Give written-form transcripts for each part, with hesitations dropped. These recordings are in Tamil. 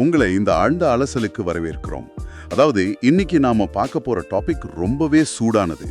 உங்களை இந்த ஆழ்ந்த அலசலுக்கு வரவேற்கிறோம். அதாவது இன்னைக்கு நாம பார்க்க போற டாபிக் ரொம்பவே சூடானது.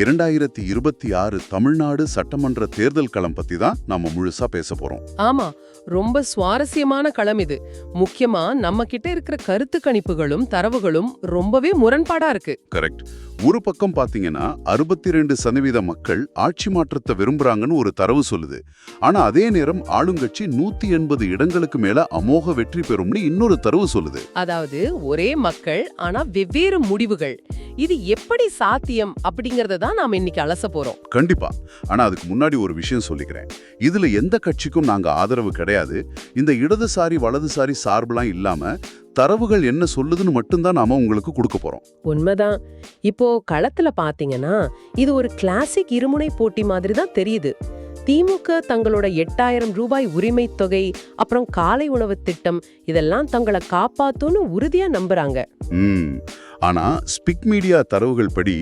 2026 தமிழ்நாடு சட்டமன்ற தேர்தல் களம் பத்தி தான் நாம முழுசா பேச போறோம். ஆமா, ரொம்ப சுவாரஸ்யமான களம் இது. முக்கியமா நம்ம கிட்ட இருக்கிற கருத்து கணிப்புகளும் தரவுகளும் ரொம்பவே முரண்பாடா இருக்கு. கரெக்ட். ஒரு பக்கம் பாத்தீங்கன்னா 62% மக்கள் ஆட்சி மாற்றத்தை விரும்புறாங்கன்னு ஒரு தரவு சொல்லுது. ஆனா அதே நேரம் ஆளுங்கட்சி 180 இடங்களுக்கு மேல அமோக வெற்றி பெறும்னு இன்னொரு தரவு சொல்லுது. அதாவது ஒரே மக்கள் ஆனா வெவ்வேறு முடிவுகள். இது எப்படி சாத்தியம் அப்படிங்கறத தான் நாம இன்னைக்கு அலச போறோம். கண்டிப்பா. ஆனா அதுக்கு முன்னாடி ஒரு விஷயம் சொல்லிக்கிறேன். இதுல எந்த கட்சிக்கும் நாங்க ஆதரவு கிடையாது. இந்த இடதுசாரி வலதுசாரி சார்புலாம் இல்லாம தரவுகள் என்ன சொல்லுதுன்னு மட்டும்தான் நாம உங்களுக்கு கொடுக்க போறோம். உண்மைதான். இப்போ களத்துல பாத்தீங்கன்னா இது ஒரு கிளாசிக் இருமுனை போட்டி மாதிரி தான் தெரியுது. திமுக தங்களோட 8000 ரூபாய் உரிமை தொகை, அப்புறம் காலை உணவு திட்டம் இதெல்லாம் தங்களை காப்பாத்தும்னு உறுதியா நம்புறாங்க. ஆனா ஸ்பிக் மீடியா தரவுகள் படி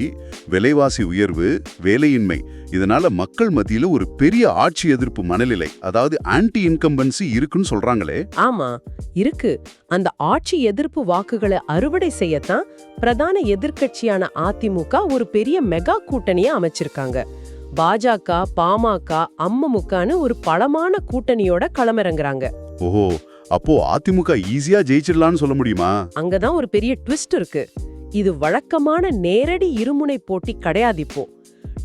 விலைவாசி உயர்வு, வேலையின்மை இதனால மக்கள் மத்தியில ஒரு பெரிய ஆட்சி எதிர்ப்பு மனநிலை, அதாவது ஆன்டி இன்கம்பன்சி இருக்குன்னு சொல்றாங்களே. ஆமா இருக்கு. அந்த ஆட்சி எதிர்ப்பு வாக்குகளை அறுவடை செய்யத்தான் பிரதான எதிர்க்கட்சியான அதிமுக ஒரு பெரிய மெகா கூட்டணியை அமைச்சிருக்காங்க. பாஜக, பாமக, அமமுகன்னு ஒரு பலமான கூட்டணியோட களமிறங்குறாங்க. ஓஹோ, அப்போ அதிமுக ஈஸியா ஜெயிச்சிடலாம்னு சொல்ல முடியுமா? அங்கதான் ஒரு பெரிய ட்விஸ்ட் இருக்கு. இது வழக்கமான நேரடி இருமுனை போட்டி கிடையாது. இப்போ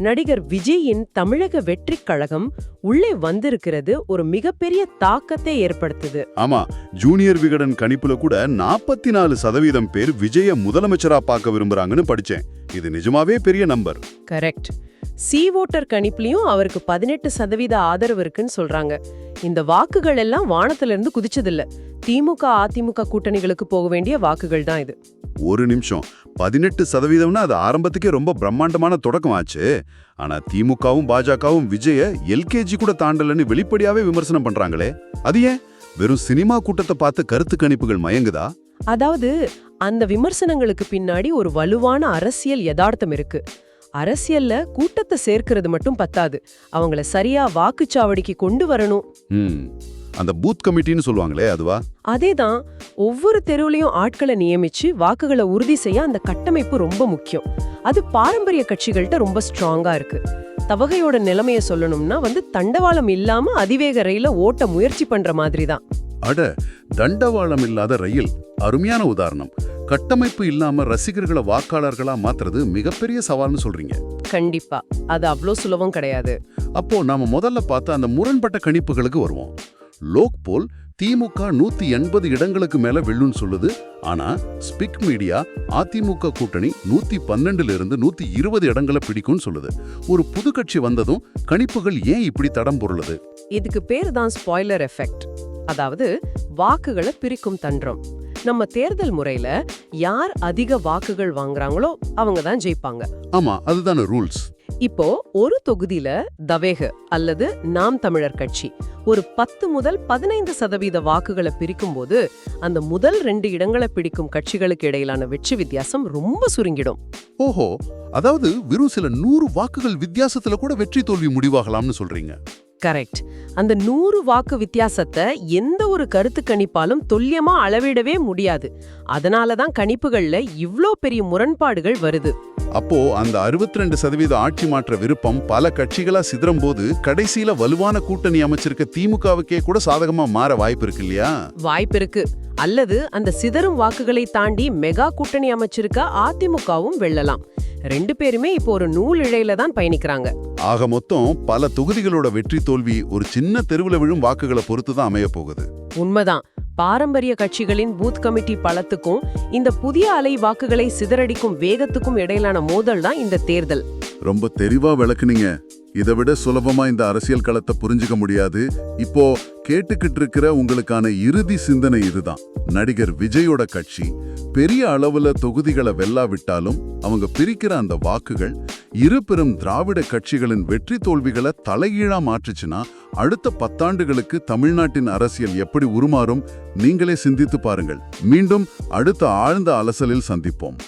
நடிகர் விஜயின் தமிழக வெற்றி கழகம் உள்ளே வந்திருக்கிறது ஒரு மிகப்பெரிய தாக்கத்தை ஏற்படுத்துது. ஆமா, ஜூனியர் விகடன் கணிப்புல கூட 44% பேர் விஜய முதலமைச்சரா பார்க்க விரும்புறாங்கன்னு படிச்சேன். இது நிஜமாவே பெரிய நம்பர். கரெக்ட். சி ஓட்டர் கணிப்புலயும் அவருக்கு 18% ஆதரவு இருக்குன்னு சொல்றாங்க. இந்த வாக்குகள் எல்லாம் வானத்துல இருந்து குதிச்சதில்ல. திமுக அதிமுக கூட்டணிகளுக்கு போக வேண்டிய வாக்குகள் தான் இது. ஒரு நிமிஷம், 18%னா அது ஆரம்பத்துக்கே ரொம்ப பிரம்மாண்டமான தொடக்கம் ஆச்சு. ஆனா திமுகவும் பாஜகவும் விஜய எல்கேஜி கூட தாண்டலன்னு வெளிப்படையாவே விமர்சனம் பண்றாங்களே. அது ஏன்? வெறும் சினிமா கூட்டத்தை பார்த்து கருத்து கணிப்புகள் மயங்குதா? அதாவது அந்த விமர்சனங்களுக்கு பின்னாடி ஒரு வலுவான அரசியல் யதார்த்தம் இருக்கு. அரசியல்ல கூட்டத்தை சேர்க்கிறது மட்டும் பத்தாது, அவங்கள சரியா வாக்குச்சாவடிக்கு கொண்டு வரணும். அந்த பூத் கமிட்டின்னு சொல்லுவாங்களே, அதுவா? அதேதான். ஒவ்வொரு தெருவுலயும் ஆட்களை நியமிச்சு வாக்குகளை உறுதி செய்ய அந்த கட்டமைப்பு ரொம்ப முக்கியம். அது பாரம்பரிய கட்சிகள்கிட்ட ரொம்ப ஸ்ட்ராங்கா இருக்கு. தவகையோட நிலைமைய சொல்லணும்னா தண்டவாளம் இல்லாம அதிவேக ரயில ஓட்ட முயற்சி பண்ற மாதிரி தான். அட, தண்டவாளம் இல்லாத ரயில் அருமையான உதாரணம். கட்டமைப்பு இல்லாம ரசிகர்களை வாக்காளர்களா மாத்துறது மிகப்பெரிய சவால்னு சொல்றீங்க. கண்டிப்பா, அது அவ்வளோ சுலபம் கிடையாது. அப்போ நாம முதல்ல பார்த்த அந்த முரண்பட்ட கணிப்புகளுக்கு வருவோம். லோக்போல் திமுக 180 இடங்களுக்கு மேல வெல்லுன்னு சொல்லுது. ஆனா ஸ்பிக் மீடியா அதிமுக கூட்டணி 112 இருந்து 120 இடங்களை பிடிக்கும்னு சொல்லுது. ஒரு புது கட்சி வந்ததும் கணிப்புகள் ஏன் இப்படி தடம் பொருளுது? இதுக்கு பேர் தான் ஸ்பாய்லர் எஃபெக்ட். அதாவது வாக்குகளை பிரிக்கும் தந்திரம். நம்ம தேர்தல் முறையில யார் அதிக வாக்குகள் வாங்குறாங்களோ அவங்க தான் ஜெயிப்பாங்க. ஆமா, அதுதான ரூல்ஸ். இப்போ ஒரு தொகுதியில தவேக அல்லது நாம் தமிழர் கட்சி ஒரு 10 முதல் 15% வாக்குகளை பிரிக்கும் போது அந்த முதல் 2 இடங்களை பிடிக்கும் கட்சிகளுக்கு இடையிலான வெற்றி வித்தியாசம் ரொம்ப சுருங்கிடும். ஓஹோ, அதாவது வெறும் சில 100 வாக்குகள் வித்தியாசத்துல கூட வெற்றி தோல்வி முடிவாகலாம்னு சொல்றீங்க. கரெக்ட். அந்த 100 வாக்கு வித்தியாசத்தை எந்த ஒரு கருத்து கணிப்பாலும் துல்லியமா அளவிடவே முடியாது. அதனாலதான் கணிப்புகள்ல இவ்ளோ பெரிய முரண்பாடுகள் வருது. அப்போ அந்த 62% ஆட்சி மாற்ற விருப்பம் பல கட்சிகளா சிதறும் போது கடைசியில வலுவான கூட்டணி அமைச்சிருக்க திமுகவுக்கே கூட சாதகமா மாற வாய்ப்பு இருக்கு இல்லையா? வாய்ப்பு இருக்கு. அல்லது அந்த சிதறும் வாக்குகளை தாண்டி மெகா கூட்டணி அமைச்சிருக்க அதிமுகவும் வெல்லலாம். 2 பேருமே இப்போ ஒரு நூல் இழையில தான் பயணிக்கிறாங்க. ஆக மொத்தம் பல தொகுதிகளோட வெற்றி தோல்வி ஒரு சின்ன தெருவுல விழும் வாக்குகளை பொறுத்து தான் அமைய போகுது. உண்மைதான். பாரம்பரிய கட்சிகளின் பூத் கமிட்டி பலத்துக்கும் இந்த புதிய அலை வாக்குகளை சிதறடிக்கும் வேகத்துக்கும் இடையிலான மோதல் தான் இந்த தேர்தல். ரொம்ப தெளிவா விளக்குனீங்க. இதை விட சுலபமா இந்த அரசியல் களத்தை புரிஞ்சுக்க முடியாது. இப்போ கேட்டுக்கிட்டு இருக்கிற உங்களுக்கான இறுதி சிந்தனை இதுதான். நடிகர் விஜயோட கட்சி பெரிய அளவுல தொகுதிகளை வெல்லாவிட்டாலும் அவங்க பிரிக்கிற அந்த வாக்குகள் இரு பெரும் திராவிட கட்சிகளின் வெற்றி தோல்விகளை தலைகீழா மாற்றுச்சுன்னா அடுத்த 10 ஆண்டுகளுக்கு தமிழ்நாட்டின் அரசியல் எப்படி உருமாறும்? நீங்களே சிந்தித்து பாருங்கள். மீண்டும் அடுத்த ஆழ்ந்த அலசலில் சந்திப்போம்.